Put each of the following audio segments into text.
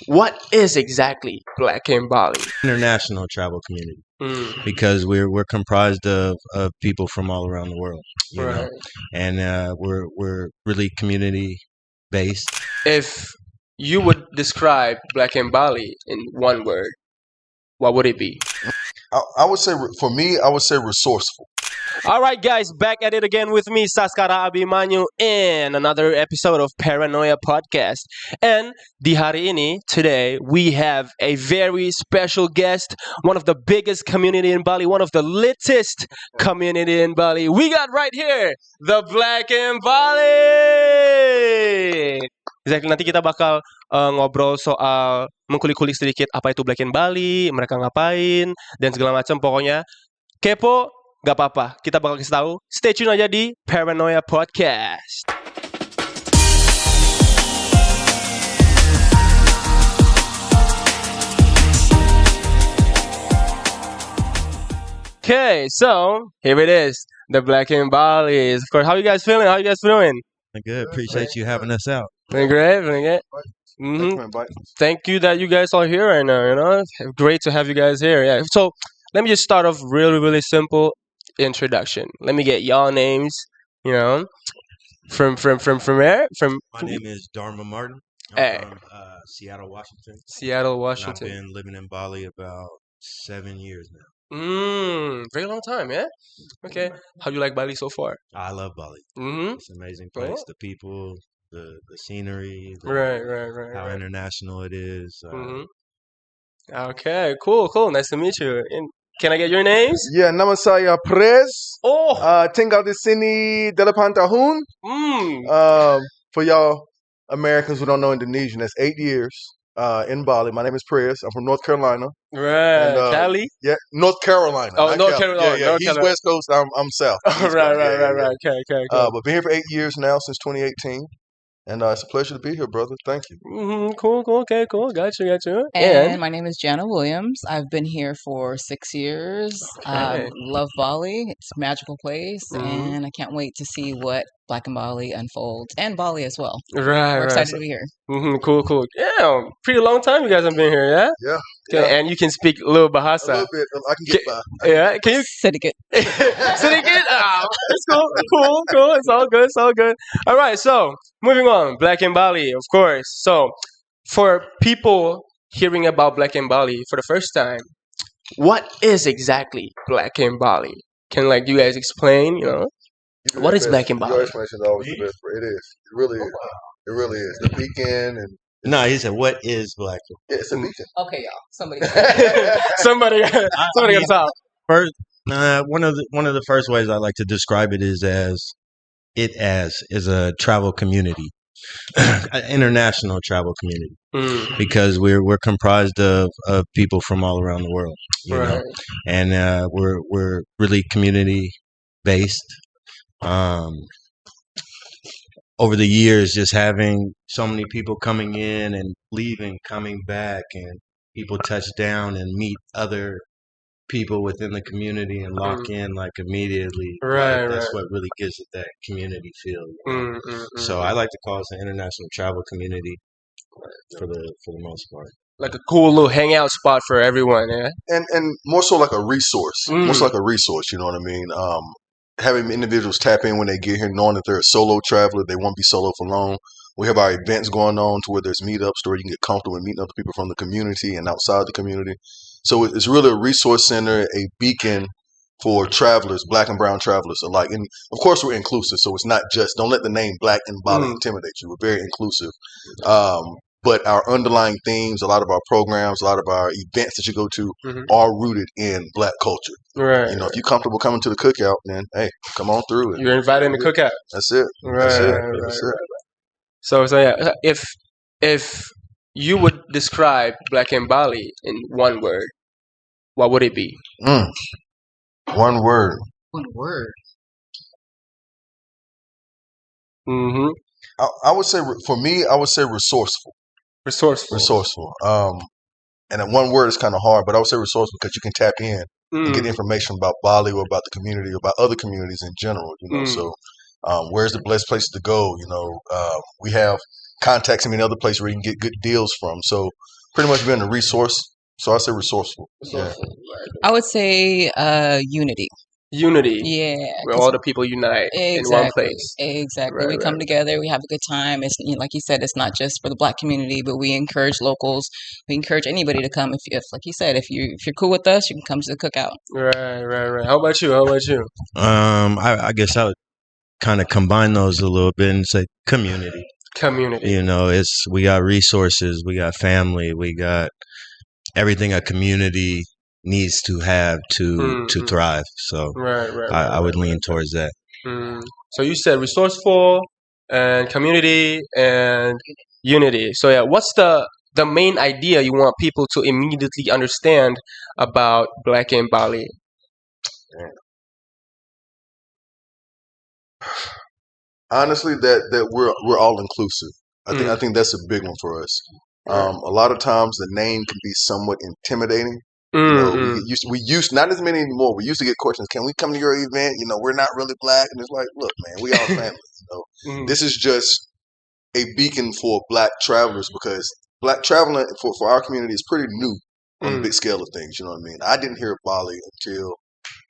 What is exactly Black in Bali? International travel community Mm, because we're comprised of people from all around the world, right. and we're really community based. If you would describe Black in Bali in one word, what would it be? I would say, for me, I would say resourceful. All right, guys, back at it again with me, Saskara Abimanyu, in another episode of Paranoia Podcast. And di hari ini, today, we have a very special guest, one of the biggest community in Bali, one of the litest community in Bali. We got right here, the Black in Bali! Exactly, nanti kita bakal ngobrol soal mengkulik-kulik sedikit apa itu Black in Bali, mereka ngapain, dan segala macam. Pokoknya, kepo, gak apa-apa, kita bakal kasih tahu. Stay tune aja di Paranoia Podcast. Okay, so here it is, the Black in Bali. Of course, how you guys feeling? How you guys doing? Good. Appreciate you having us out. Feeling great, feeling great. Thank you that you guys are here right now. Great to have you guys here. Yeah. So let me just start off really simple introduction. Let me get y'all names. From where? My name is Dharma Martin. Hey. I'm from Seattle, Washington. Seattle, And Washington. I've been living in Bali about 7 years now. Very long time, yeah. Okay. How do you like Bali so far? I love Bali. Mm-hmm. It's an amazing place. Oh. The people, the scenery, Right. how Right. international it is. Mm-hmm. Okay, cool. Nice to meet you. And can I get your names? Yeah, nama saya Perez. Oh. Tinggal di sini 8 tahun. For y'all Americans who don't know Indonesian, that's 8 years in Bali. My name is Perez. I'm from North Carolina. Right. And, Cali? Yeah, North Carolina. Oh, not North Cali. Carolina. Yeah. North He's Carolina. West Coast. I'm South. Oh, East Coast. right. Yeah. Okay. But been here for 8 years now, since 2018. And it's a pleasure to be here, brother. Thank you. Cool. Okay, cool. Got you. And my name is Jana Williams. I've been here for 6 years. Okay. Love Bali. It's a magical place, Mhm. and I can't wait to see what Black in Bali unfolds, and Bali as well. Right. We're excited to be here. Cool. Yeah, pretty long time you guys have been here, yeah? Yeah. Okay, Yeah. and you can speak a little A Bahasa. little bit. I can get by. Yeah, can you? Sedikit. Sedikit? It's cool. It's all good. All right, so moving on. Black in Bali, of course. So for people hearing about Black in Bali for the first time, what is exactly Black in Bali? Can you guys explain? You do What the is best. Black in Your Bali? explanation is always the best. It is. It really is. It really is. The beacon and No, he said, "What is Black?" yeah, it's a beacon. Okay, y'all. Somebody. Somebody got to talk. First, one of the first ways I like to describe it is as a travel community, an international travel community, because we're comprised of people from all around the world, Right. and we're really community based. Over the years, just having so many people coming in and leaving, coming back, and people touch down and meet other people within the community and lock in immediately. Right, That's right. what really gives it that community feel. So Mm. I like to call it an international travel community for the most part. Like a cool little hangout spot for everyone, yeah? And more so like a resource. More so like a resource, you know what I mean? Having individuals tap in when they get here, knowing that they're a solo traveler, they won't be solo for long. We have our events going on to where there's meetups to where you can get comfortable with meeting other people from the community and outside the community. So it's really a resource center, a beacon for travelers, Black and brown travelers alike. And of course, we're inclusive, so it's not just, don't let the name Black in Bali intimidate you. We're very inclusive. But our underlying themes, a lot of our programs, a lot of our events that you go to are rooted in Black culture. Right. You know, if you're comfortable coming to the cookout, then hey, come on through. You're invited in the cookout. That's it. Right. That's it. Right. That's it. So yeah, if you would describe Black in Bali in one word, what would it be? One word. One word. Mm-hmm. I would say, for me, I would say resourceful. Resourceful. And then one word is kind of hard, but I would say resourceful because you can tap in and get information about Bali or about the community or about other communities in general. You know, so where's the best place to go? You know, we have contacts me in other places where you can get good deals from. So pretty much being a resource. So I say resourceful. Yeah. I would say unity. Unity, Yeah, where 'cause all the people unite in one exactly, place. exactly. Right, We come right. together, we have a good time. It's like you said, it's not just for the Black community, but we encourage locals. We encourage anybody to come. If like you said, if you're cool with us, you can come to the cookout. Right, right, right. How about you? How about you? I guess I would kind of combine those a little bit and say community. Community. You know, we got resources, we got family, we got everything a community needs to have to thrive. So Right, right. I would lean towards that. So you said resourceful and community and unity. So yeah, what's the main idea you want people to immediately understand about Black in Bali? Honestly, that we're all inclusive. I think that's a big one for us. A lot of times the name can be somewhat intimidating. You know, we used not as many anymore. We used to get questions, can we come to your event? You know, we're not really Black. And it's like, look, man, we all family. You know, this is just a beacon for Black travelers, because Black traveling for our community is pretty new on the big scale of things. You know what I mean? I didn't hear of Bali until,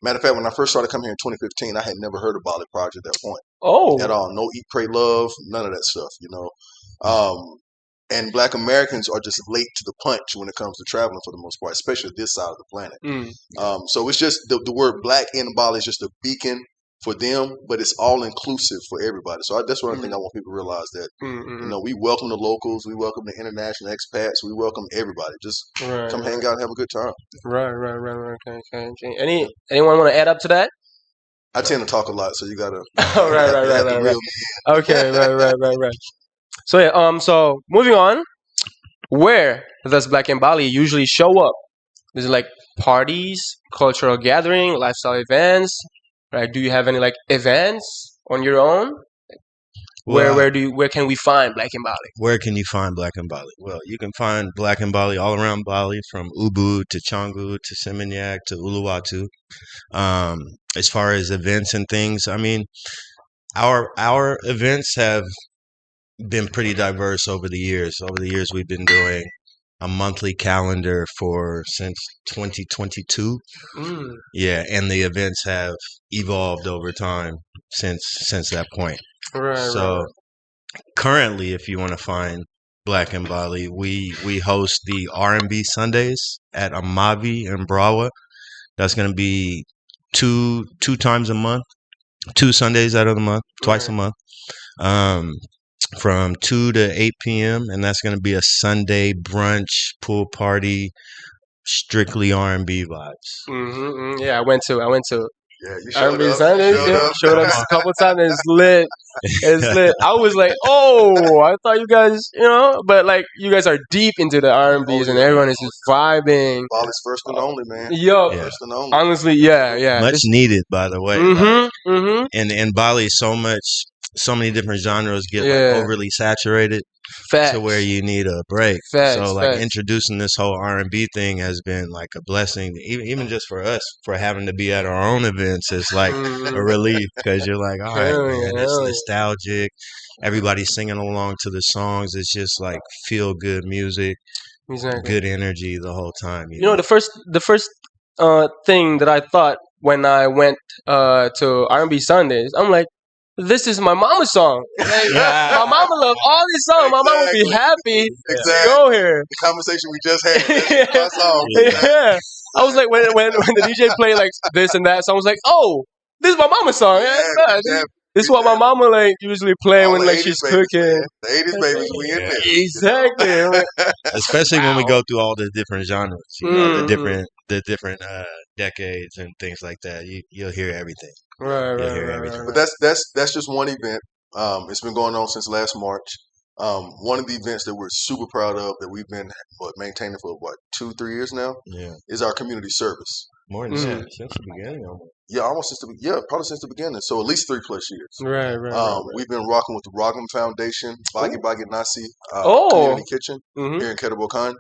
matter of fact, when I first started coming here in 2015, I had never heard of Bali prior to that point. Oh, At all. No Eat, Pray, Love, none of that stuff, you know. And Black Americans are just late to the punch when it comes to traveling for the most part, especially this side of the planet. So it's just the word Black in Bali is just a beacon for them, but it's all inclusive for everybody. So that's one thing I want people to realize, that you know, we welcome the locals, we welcome the international expats, we welcome everybody. Just come hang out and have a good time. Right. Okay. Anyone want to add up to that? I tend to talk a lot, so you gotta. Right. Okay, right. So yeah, so moving on, where does Black in Bali usually show up? Is it like parties, cultural gathering, lifestyle events? Right? Do you have any like events on your own? Well, Where can we find Black in Bali? Where can you find Black in Bali? Well, you can find Black in Bali all around Bali, from Ubud to Canggu to Seminyak to Uluwatu. As far as events and things, I mean, our events have been pretty diverse over the years. Over the years, we've been doing a monthly calendar since 2022. Yeah, and the events have evolved over time since that point. Right. Currently, if you want to find Black in Bali, we host the R&B Sundays at Amavi in Brawa. That's going to be two times a month, 2 Sundays out of the month, twice a month, from 2 to 8 p.m. And that's going to be a Sunday brunch, pool party, strictly R&B vibes. Yeah, I went to. Yeah, you showed R&B up. Sundays, showed up a couple times. And it's lit. It's lit. I was like, oh, I thought you guys, but like you guys are deep into the R&Bs and everyone is just vibing. Bali's first and only, man. Yo, First and only. Honestly, yeah. Much needed, by the way. And in Bali, so many different genres get like overly saturated. Facts. To where you need a break. Facts, introducing this whole R&B thing has been like a blessing, even just for us, for having to be at our own events. It's like a relief, because you're like, all right, man, it's nostalgic. Everybody's singing along to the songs. It's just like feel good music, good energy the whole time. You know, the first thing that I thought when I went to R&B Sundays, I'm like, this is my mama's song. Like, my mama love all these songs. My mama would be happy to go here. The conversation we just had. That's my song. Yeah. I was like, when the DJ played like this and that, so I was like, oh, this is my mama's song. This is what my mama like usually play when like she's cooking. Man. The 80s babies, we in there. Exactly. Especially when we go through all the different genres, the different decades and things like that. You'll hear everything. Right. But that's just one event. It's been going on since last March. One of the events that we're super proud of, that we've been maintaining for 2-3 years now, is our community service. More than that, since the beginning, almost. Yeah, probably since the beginning. So at least 3+ years. Right. We've been rocking with the Rockin Foundation, Bagi Nasi Community Kitchen here in Kedabokan.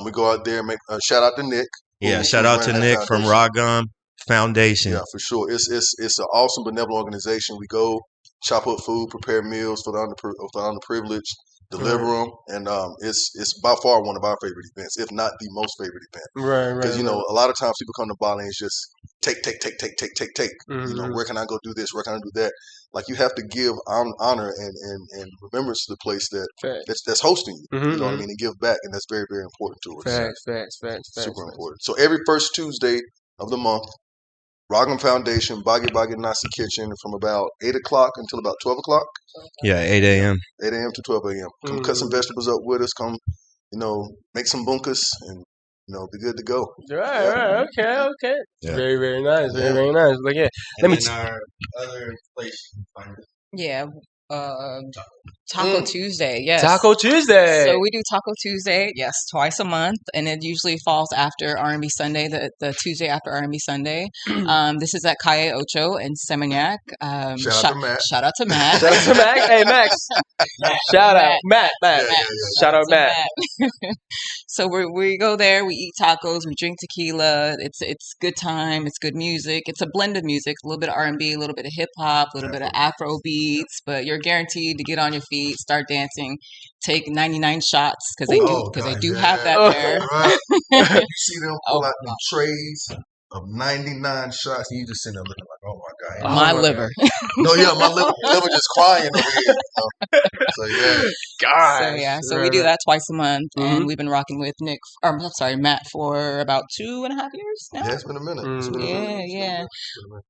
We go out there and make shout out to Nick. Yeah, shout out to Nick from Rockin Foundation. Yeah, for sure. It's an awesome benevolent organization. We go chop up food, prepare meals for the underprivileged, deliver them, and it's by far one of our favorite events, if not the most favorite event. Right, Because you know, a lot of times people come to Bali and it's just take. You know, where can I go do this? Where can I do that? Like you have to give honor and remembrance to the place that's hosting you. You know what I mean, and give back, and that's very, very important to us. Facts. Super important. So every first Tuesday of the month, Rockin Foundation, Bagi Nasi Kitchen, from about 8 o'clock until about 12 o'clock. Yeah, 8 a.m. 8 a.m. to 12 a.m. Come cut some vegetables up with us. Come, you know, make some bunkas and, you know, be good to go. Right. Okay. Yeah. Very, very nice. Very nice. Like, yeah. And then our other place, Yeah. Taco Tuesday, yes. Taco Tuesday. So we do Taco Tuesday, yes, twice a month, and it usually falls after R&B Sunday, the Tuesday after R&B Sunday. This is at Calle Ocho in Seminyak. Shout out to Matt. Shout out to Matt. Shout out to Max. Hey, Max. Shout out. Matt. Shout out Matt. So we go there, we eat tacos, we drink tequila. It's good time, it's good music. It's a blend of music, a little bit of R&B, a little bit of hip hop, a little bit of Afro beats, but you're guaranteed to get on your feet, start dancing, take 99 shots because they do have that there. Right. You see them pull out them trays of 99 shots, and you just sitting there looking like, oh my God. My liver. No, yeah, my liver just crying over here. So yeah. God. So we do that twice a month, and we've been rocking with Matt for about 2.5 years now. Yeah, it's been a minute. Yeah.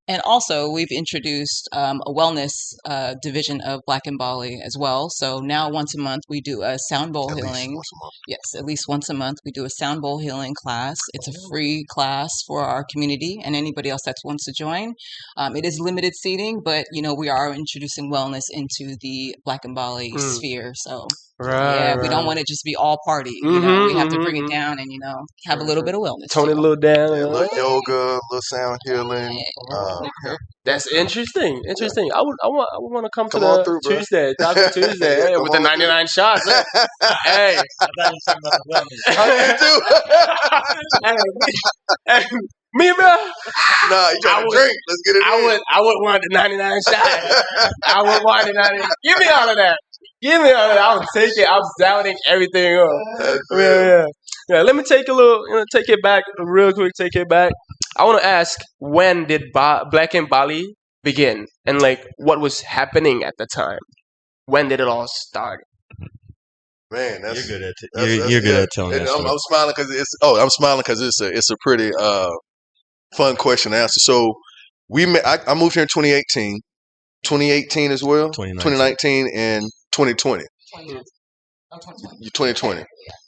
And also, we've introduced a wellness division of Black in Bali as well. So now once a month, we do a sound bowl healing. Yes, at least once a month, we do a sound bowl healing class. It's a free class for our community and anybody else that wants to join. It is limited seating, but, you know, we are introducing wellness into the Black in Bali sphere. So we don't want to just be all party. You know, we have to bring it down and, you know, have a little bit of wellness. Tone it a little down. A little yoga, a little sound healing. That's interesting. I would want to come to on the through, bro. Tuesday, Taco Tuesday, with the 99 shots. Hey. I thought you were talking about the wellness. Hey, me, bro. Nah, you trying to drink. Let's get it in. I would want the 99 shots. I would want the 99. Give me all of that. I would take it. I was doubting everything up. Yeah. Let me take it back real quick. Take it back. I want to ask, when did Black in Bali begin, and like what was happening at the time? When did it all start? Man, you're good at telling that story. I'm smiling because it's a pretty fun question to answer. So we met. I moved here in 2018 as well. 2019 and 2020. 2020.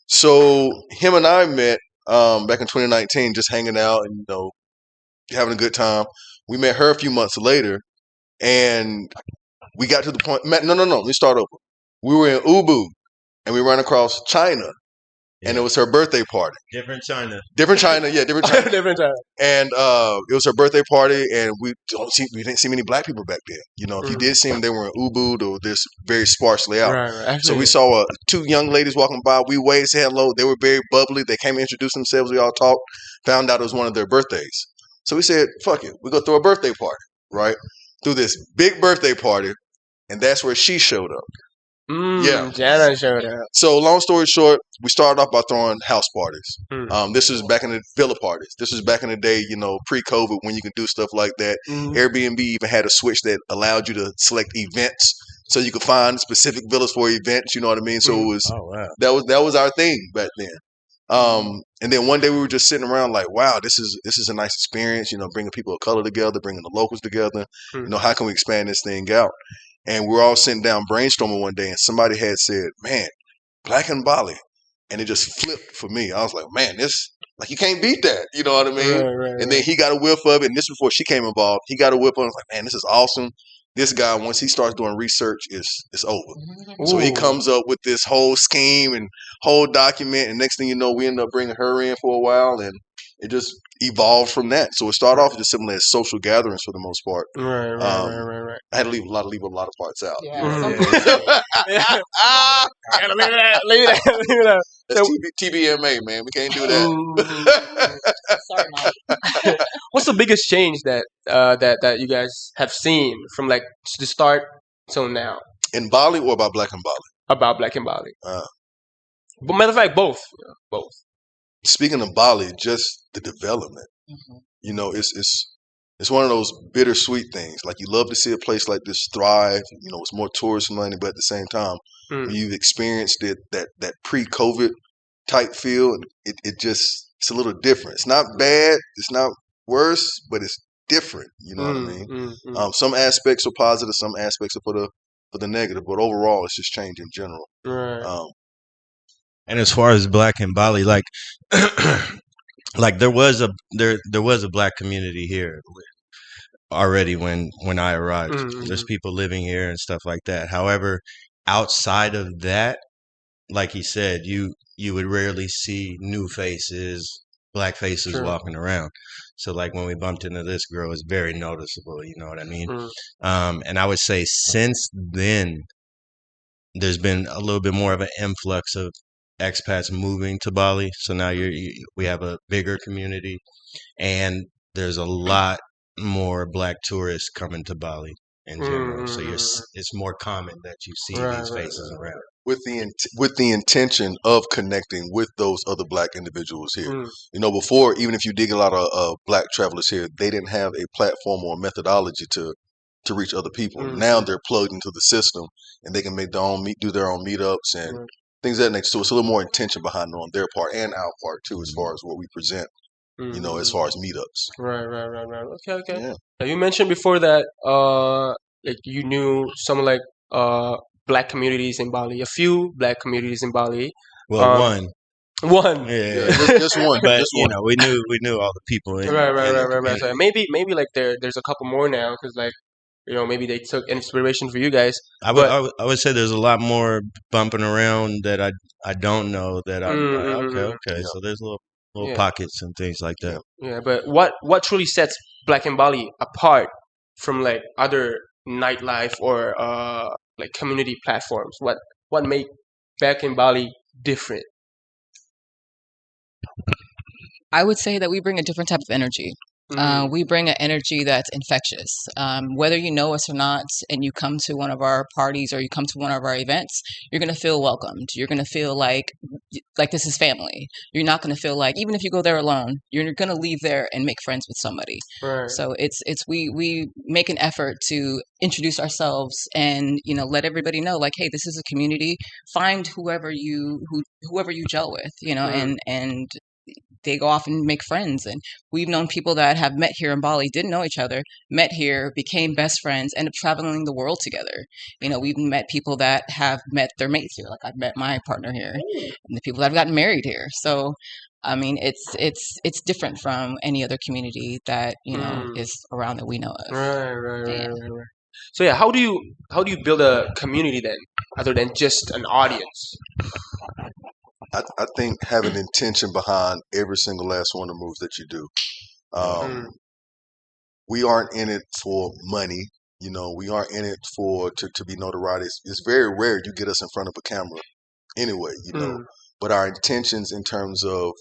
So him and I met back in 2019, just hanging out and, you know, having a good time. We met her a few months later, and we got to the point. No. Let me start over. We were in Ubud, and we ran across China, and it was her birthday party. Different China. Different China. And it was her birthday party, and we didn't see many black people back then. You know, if you did see them, they were in Ubud or just very sparsely out. Right. So we saw two young ladies walking by. We waved, said hello. They were very bubbly. They came and introduced themselves. We all talked. Found out it was one of their birthdays. So we said, fuck it. We're going to throw a birthday party, right? Threw this big birthday party, and that's where she showed up. Jana showed up. So long story short, we started off by throwing house parties. This was back in the villa parties. This was back in the day, you know, pre-COVID, when you could do stuff like that. Airbnb even had a switch that allowed you to select events, so you could find specific villas for events. You know what I mean? So it was that was our thing back then. And then one day we were just sitting around like, wow, this is a nice experience. You know, bringing people of color together, bringing the locals together. You know, how can we expand this thing out? And we were all sitting down brainstorming one day, and somebody had said, man, Black in Bali. And it just flipped for me. I was like, man, this, like, you can't beat that. You know what I mean? Right. And then he got a whiff of it. And this was before she came involved. He got a whiff of it. I was like, man, this is awesome. This guy, once he starts doing research, it's over. So he comes up with this whole scheme and whole document. And next thing you know, we end up bringing her in for a while. And it just evolved from that. So it started off just simply as social gatherings for the most part. Right. I had to leave a lot of parts out. Gotta leave that. That's TBMA, man. We can't do that. Sorry, Mike. What's the biggest change that you guys have seen from like the start till now? In Bali or about Black in Bali? about Black in Bali? But matter of fact, both. Speaking of Bali, just the development. You know, it's one of those bittersweet things. Like, you love to see a place like this thrive. You know, it's more tourist money, but at the same time, when you've experienced it, that pre-COVID type feel, it's a little different. It's not bad, it's not worse, but it's different. You know what I mean? Some aspects are positive, some aspects are for the negative, but overall, it's just change in general. Right. And as far as Black in Bali, like like there was a Black community here already when I arrived. There's people living here and stuff like that. However, outside of that, like he said, you would rarely see new faces, Black faces walking around. So like when we bumped into this girl, it's very noticeable. You know what I mean? And I would say since then, there's been a little bit more of an influx of expats moving to Bali. So now we have a bigger community, and there's a lot more Black tourists coming to Bali in general. So it's more common that you see these faces around. With the intention of connecting with those other Black individuals here. You know, before, even if you dig a lot of Black travelers here, they didn't have a platform or a methodology to reach other people. Now they're plugged into the system, and they can do their own meetups and things of that nature. So it's a little more intention behind it on their part and our part too, as far as what we present. You know, as far as meetups. Right. Okay. Yeah. Now, you mentioned before that like you knew some like Black communities in Bali, a few Black communities in Bali. Well, one. Yeah, just one. But just you one. know, we knew all the people in Right. So maybe like there's a couple more now, because like, you know, maybe they took inspiration for you guys. I would say there's a lot more bumping around that I don't know that I'm okay. Yeah. So there's little pockets and things like that. Yeah, but what truly sets Black in Bali apart from like other nightlife or like community platforms? What make Black in Bali different? I would say that we bring a different type of energy. We bring an energy that's infectious. Whether you know us or not, and you come to one of our parties or you come to one of our events, you're going to feel welcomed. You're going to feel like this is family. You're not going to feel like, even if you go there alone, you're going to leave there and make friends with somebody. Right. So we make an effort to introduce ourselves and, you know, let everybody know, like, hey, this is a community. Find whoever you gel with, you know, and they go off and make friends. And we've known people that have met here in Bali, didn't know each other, met here, became best friends, ended up traveling the world together. You know, we've met people that have met their mates here. Like, I've met my partner here, and the people that have gotten married here. So, I mean, it's different from any other community that, you know, is around that we know of. Right. So yeah, how do you build a community then, other than just an audience? I think having intention behind every single last one of the moves that you do. We aren't in it for money. You know, we aren't in it to be notoriety. It's very rare you get us in front of a camera anyway, you know. But our intentions in terms of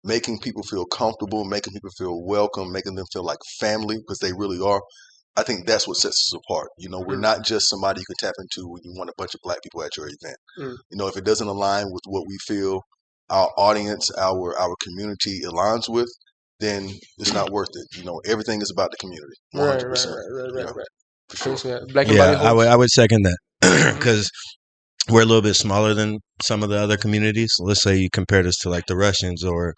making people feel comfortable, making people feel welcome, making them feel like family, because they really are. I think that's what sets us apart. You know, we're not just somebody you can tap into when you want a bunch of Black people at your event. You know, if it doesn't align with what we feel our audience, our community aligns with, then it's not worth it. You know, everything is about the community. 100%. Right. For sure. So, yeah, Black in Bali holds. I would second that because we're a little bit smaller than some of the other communities. Let's say you compare this to like the Russians or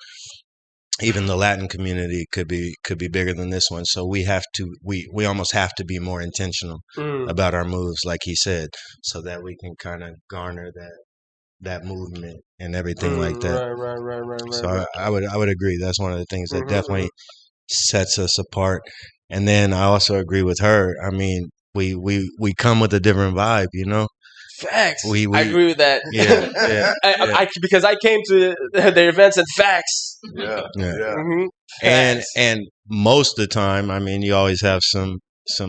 even the Latin community could be bigger than this one. So we almost have to be more intentional about our moves, like he said, so that we can kind of garner that movement and everything like that. Right. So I would agree. That's one of the things that definitely sets us apart. And then I also agree with her. I mean, we come with a different vibe, you know. Facts. I agree with that. Yeah. Because I came to their events and facts. Yeah. And most of the time, I mean, you always have some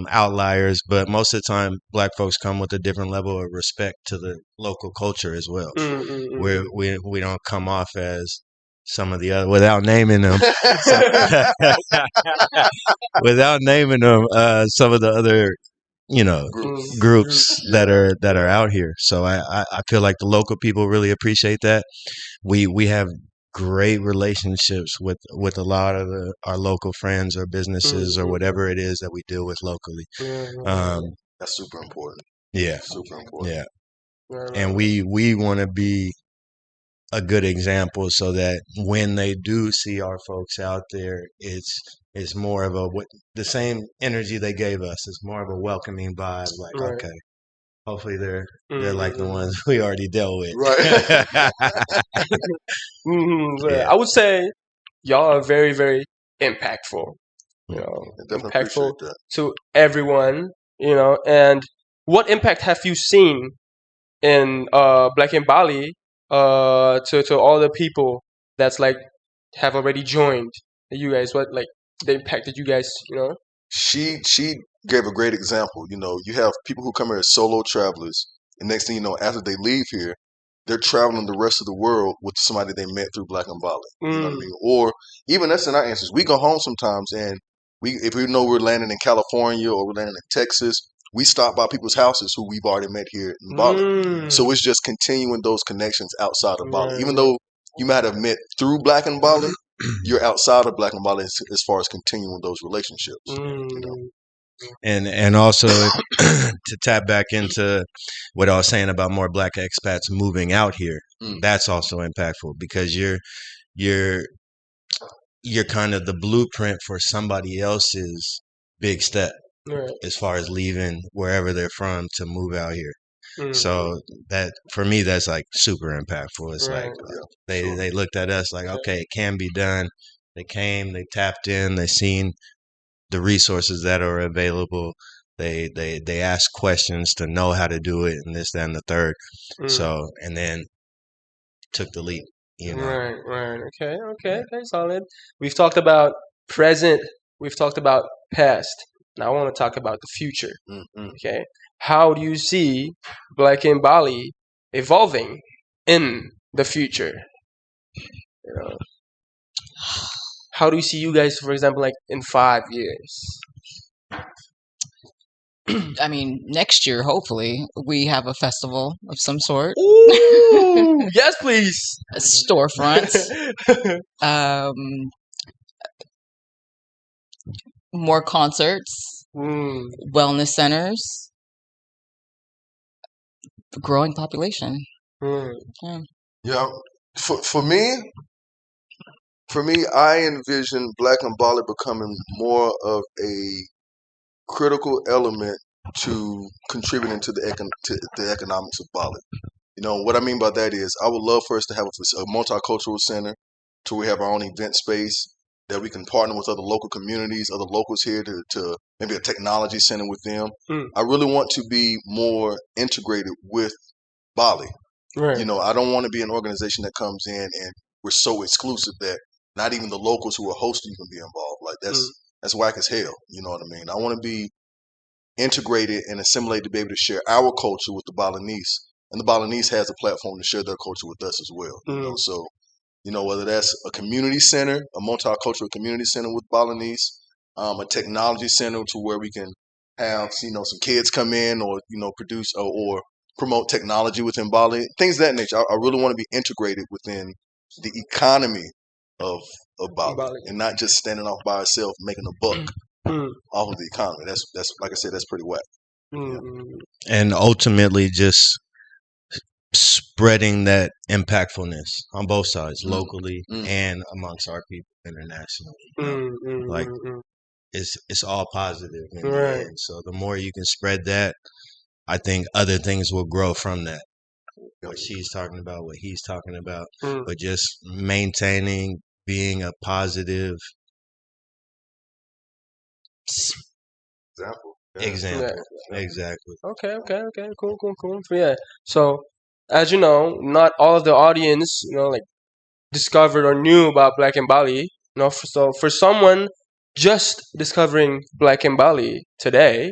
outliers, but most of the time, Black folks come with a different level of respect to the local culture as well. Where we don't come off as some of the other, without naming them, some of the other groups that are out here. So I feel like the local people really appreciate that. We have great relationships with a lot of our local friends or businesses or whatever it is that we deal with locally. That's super important. Yeah, Super important. yeah, and we want to be a good example so that when they do see our folks out there, it's more of the same energy they gave us. It's more of a welcoming vibe. Like, okay, hopefully they're like the ones we already dealt with. Right. I would say y'all are very, very impactful. Impactful to everyone. And what impact have you seen in Black in Bali to all the people that's like have already joined you guys? What like the impact that you guys She gave a great example. You have people who come here as solo travelers, and next thing you know, after they leave here, they're traveling the rest of the world with somebody they met through Black in Bali. You know what I mean? Or even that's in our instance. We go home sometimes, and if we know we're landing in California or we're landing in Texas, we stop by people's houses who we've already met here in Bali. So it's just continuing those connections outside of Bali. Even though you might have met through Black in Bali, you're outside of Black in Bali as far as continuing those relationships. And also to tap back into what I was saying about more Black expats moving out here, that's also impactful because you're kind of the blueprint for somebody else's big step as far as leaving wherever they're from to move out here. So that for me, that's like super impactful. It's like they looked at us like, okay, it can be done. They came, they tapped in, they seen the resources that are available. They ask questions to know how to do it and this, that, and the third. So, and then took the leap, Right. Okay, solid. We've talked about present. We've talked about past. Now I want to talk about the future. Okay. How do you see Black in Bali evolving in the future? How do you see you guys, for example, like in 5 years? I mean, next year, hopefully, we have a festival of some sort. Ooh, yes, please. Storefronts. More concerts. Wellness centers. Growing population. Yeah. For me, I envision Black in Bali becoming more of a critical element to contributing to the economics of Bali. What I mean by that is I would love for us to have a multicultural center to where we have our own event space that we can partner with other local communities, other locals here to maybe a technology center with them. I really want to be more integrated with Bali. Right. I don't want to be an organization that comes in and we're so exclusive that not even the locals who are hosting can be involved. Like that's whack as hell. You know what I mean? I want to be integrated and assimilated to be able to share our culture with the Balinese, and the Balinese has a platform to share their culture with us as well. So whether that's a community center, a multicultural community center with Balinese, a technology center to where we can have some kids come in or produce or promote technology within Bali, things of that nature. I really want to be integrated within the economy of Bali and not just standing off by itself making a buck off of the economy. That's like I said, that's pretty whack. And ultimately just spreading that impactfulness on both sides, locally and amongst our people internationally. Like it's all positive in the end. So the more you can spread that, I think other things will grow from that. What she's talking about, what he's talking about, but just maintaining, being a positive example. Exactly. Okay. Cool. Yeah. So, as you know, not all of the audience, like discovered or knew about Black in Bali. So for someone just discovering Black in Bali today,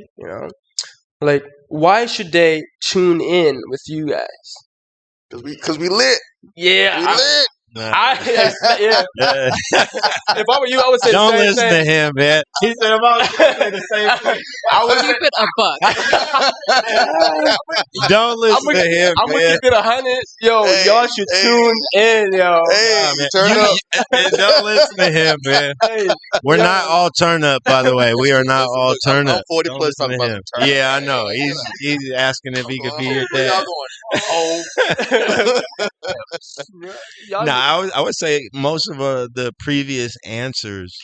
like why should they tune in with you guys? Because we lit. Yeah. We lit. Yeah. If I were you, I would say Don't the same listen thing. to him, man. He said if I was say the same thing. I would Keep it a buck. Don't listen to him, I'm gonna man. keep it 100. Yo, Hey, y'all should hey. tune in, yo. Hey, Nah, man. turn up. Don't listen to him, man. Hey, We're yo. not all turn up, by the way. We are not all Look, turn I'm up. 40 Don't plus listen talking to about him. some turn up. Yeah, I know. He's asking if he could be your Where y'all dad. going? Oh, Y'all Nah, I would say most of the previous answers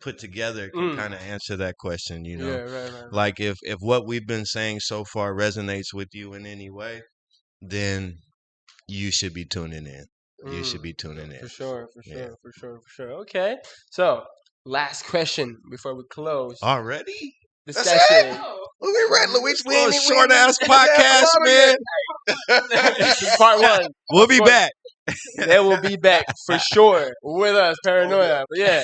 put together can Mm. kind of answer that question. You know, Yeah, right. like if what we've been saying so far resonates with you in any way, then you should be tuning in. You should be tuning in. For sure. Yeah. Okay. So, last question before we close Already? the That's session. we read Luis. We Oh, ain't short ass we ain't podcast, about man. it This is part one. We'll be Of course, back. They will be back for sure with us, Paranoia. But yeah,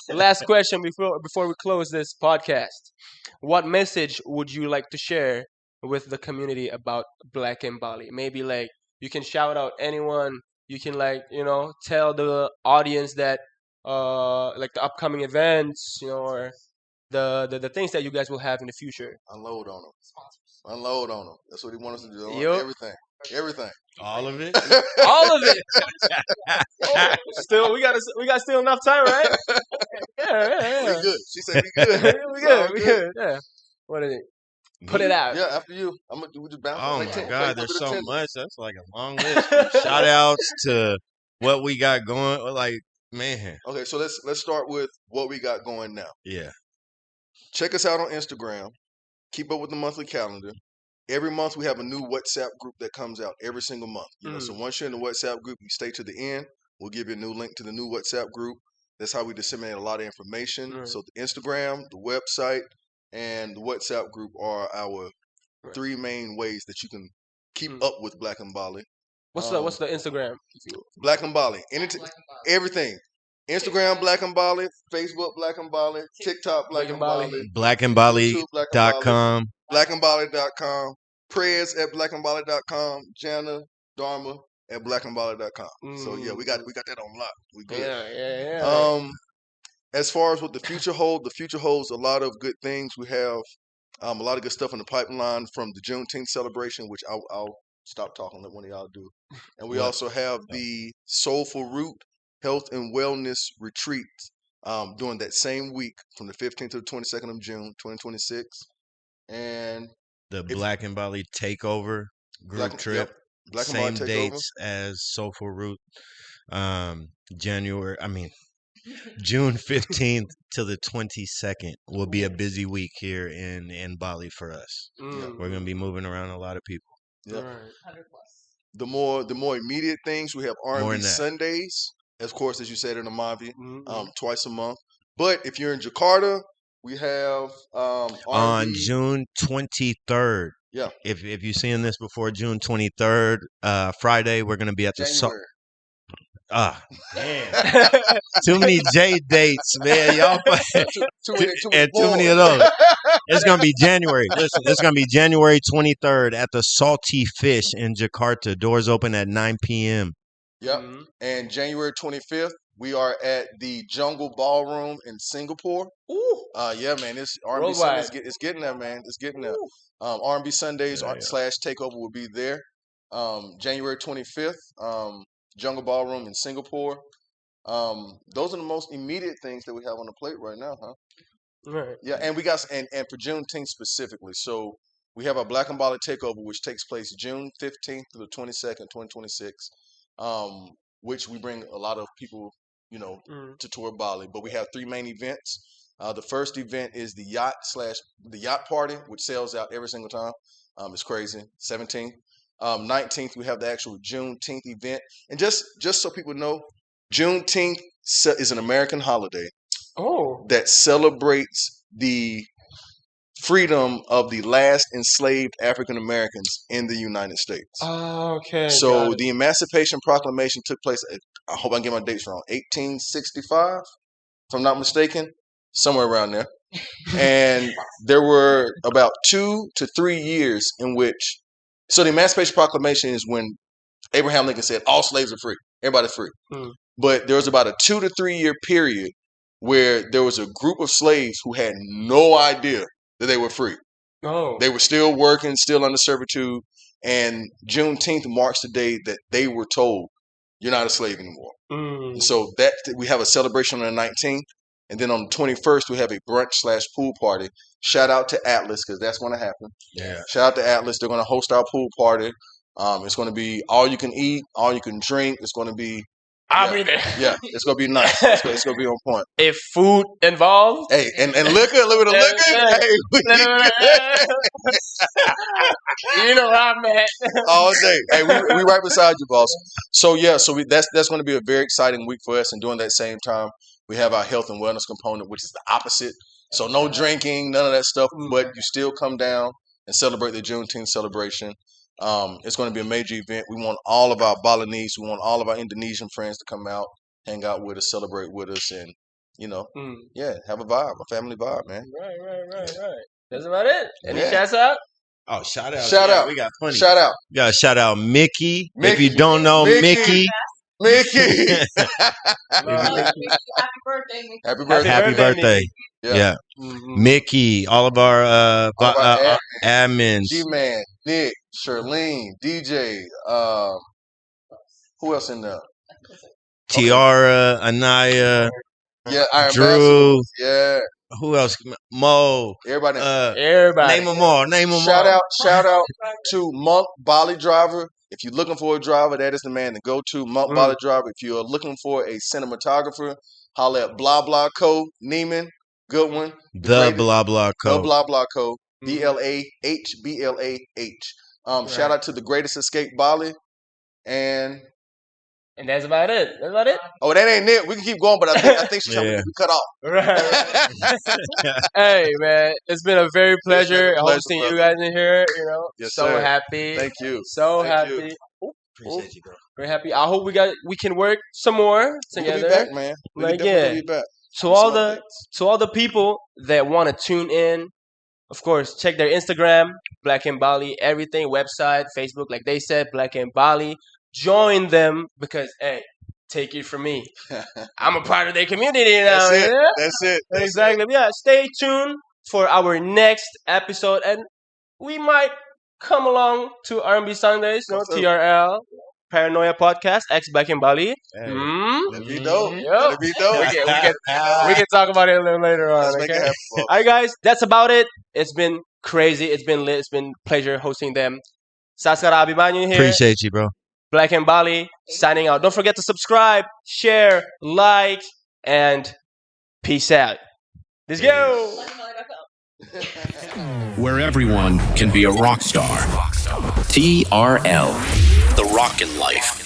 last question before we close this podcast. What message would you like to share with the community about Black in Bali? Maybe like you can shout out anyone. You can tell the audience that like the upcoming events, or the things that you guys will have in the future. Unload on them. Unload on them. That's what he wants us to do. Yup. Everything. All of it. All of it. Still, we got still enough time, right? Yeah. We good. She said we good. we It's all good. We good. Yeah. What is it? Put it out. Yeah, after you. We just bounce. Oh like my 10, God, like there's a so little much. That's like a long list. Shout outs to what we got going. Like, man. Okay, so let's start with what we got going now. Yeah. Check us out on Instagram. Keep up with the monthly calendar. Every month we have a new WhatsApp group that comes out every single month. So once you're in the WhatsApp group, you stay to the end. We'll give you a new link to the new WhatsApp group. That's how we disseminate a lot of information. Right. So the Instagram, the website, and the WhatsApp group are our three main ways that you can keep up with Black in Bali. What's the Instagram? Black in Bali. Everything. Instagram Black in Bali, Facebook Black in Bali, TikTok Black in Bali, BlackInBali.com. BlackInBali.com, prayers at BlackInBali.com, Jana, Dharma at BlackInBali.com. So yeah, we got that on lock. We good. Yeah. As far as what the future holds a lot of good things. We have a lot of good stuff in the pipeline from the Juneteenth celebration, which I'll stop talking, let one of y'all do. And we also have the Soulful Root Health and Wellness Retreat during that same week from the 15th to the 22nd of June, 2026. And the Black in Bali Takeover group trip. Black in Same Bali dates as Soulful Root. June 15th to the 22nd will be a busy week here in Bali for us. We're going to be moving around a lot of people. Yep. Right. The more immediate things, we have R&B Sundays, of course, as you said in Amavi, twice a month. But if you're in Jakarta, we have R&B on June 23rd. Yeah. If you're seeing this before June 23rd, Friday, we're going to be at the man. Too many J dates, man. Y'all too many of those. It's gonna be January. Listen, it's gonna be January 23rd at the Salty Fish in Jakarta. Doors open at 9 p.m. Yep. And January 25th, we are at the Jungle Ballroom in Singapore. Ooh. Yeah, man. This R&B Sundays, it's getting there, man. It's getting there. R&B Sundays / Takeover will be there. January 25th. Jungle Ballroom in Singapore. Those are the most immediate things that we have on the plate right now, huh? Right. Yeah, and we got and for Juneteenth specifically. So we have our Black in Bali Takeover, which takes place June 15th to the 22nd, 2026. Which we bring a lot of people, to tour Bali. But we have three main events. The first event is the yacht party, which sells out every single time. It's crazy. 17th. 19th, we have the actual Juneteenth event. And just so people know, Juneteenth is an American holiday that celebrates the freedom of the last enslaved African Americans in the United States. Okay. So the Emancipation Proclamation took place, I hope I can get my dates wrong, 1865, if I'm not mistaken, somewhere around there. And there were about 2 to 3 years in which, so the Emancipation Proclamation is when Abraham Lincoln said all slaves are free, everybody's free. But there was about a 2 to 3 year period where there was a group of slaves who had no idea that they were free. Oh. They were still working, still under servitude. And Juneteenth marks the day that they were told, you're not a slave anymore. And so that we have a celebration on the 19th. And then on the 21st, we have a brunch/pool party. Shout out to Atlas, because that's going to happen. Yeah. Shout out to Atlas. They're going to host our pool party. It's going to be all you can eat, all you can drink. It's going to be... I'll be there. Yeah, it's going to be nice. It's going to be on point. If food involved. Hey, and liquor, a little bit of liquor. Hey, you know where I'm at. all day. Hey, we right beside you, boss. So yeah, that's going to be a very exciting week for us. And during that same time, we have our health and wellness component, which is the opposite. So no drinking, none of that stuff, but you still come down and celebrate the Juneteenth celebration. It's going to be a major event. We want all of our Balinese, we want all of our Indonesian friends to come out, hang out with us, celebrate with us, and have a vibe, a family vibe, man. Right. That's about it. Any shouts out? Oh, shout out. Shout out. We got plenty. Shout out. We got to shout out Mickey. If you don't know Mickey. Mickey. Happy birthday, Mickey. Happy birthday. Happy birthday. Yeah. Mickey, all of our admins. G-Man, Nick, Charlene, DJ, who else in there? Tiara, Anaya, Iron Drew. Master. Yeah. Who else? Mo. Everybody. Everybody. Name them all. Shout out to Monk Bali Driver. If you're looking for a driver, that is the man to go to. Monk Bali Driver. If you're looking for a cinematographer, holla at Blah Blah Co. Neiman. Good one. The Blah Blah Co. The Blah Blah Co. BLAH. Shout out to the Greatest Escape Bali. And that's about it. Oh, that ain't it. We can keep going, but I think she's trying to be cut off. Right. Hey, man, it's been a very pleasure hosting you guys in here. Yes, so sir. happy. Thank you. So Thank happy. you. Appreciate you, bro. Very happy. I hope we can work some more together. We'll be back, man. We can definitely be back. To all the people that want to tune in, of course, check their Instagram, Black In Bali, everything, website, Facebook, like they said, Black In Bali. Join them because, hey, take it from me. I'm a part of their community now. That's it. Exactly. Yeah, stay tuned for our next episode, and we might come along to R&B Sundays, TRL. Paranoia Podcast, Black In Bali. Hey, that'd be dope. Yep. That'd be dope. We can talk about it a little later on. Okay? All right, guys, that's about it. It's been crazy. It's been lit. It's been a pleasure hosting them. Saskara Abimanyu here. Appreciate you, bro. Black In Bali, signing out. Don't forget to subscribe, share, like, and peace out. Let's go. Where everyone can be a rock star. TRL, the Rockin Life.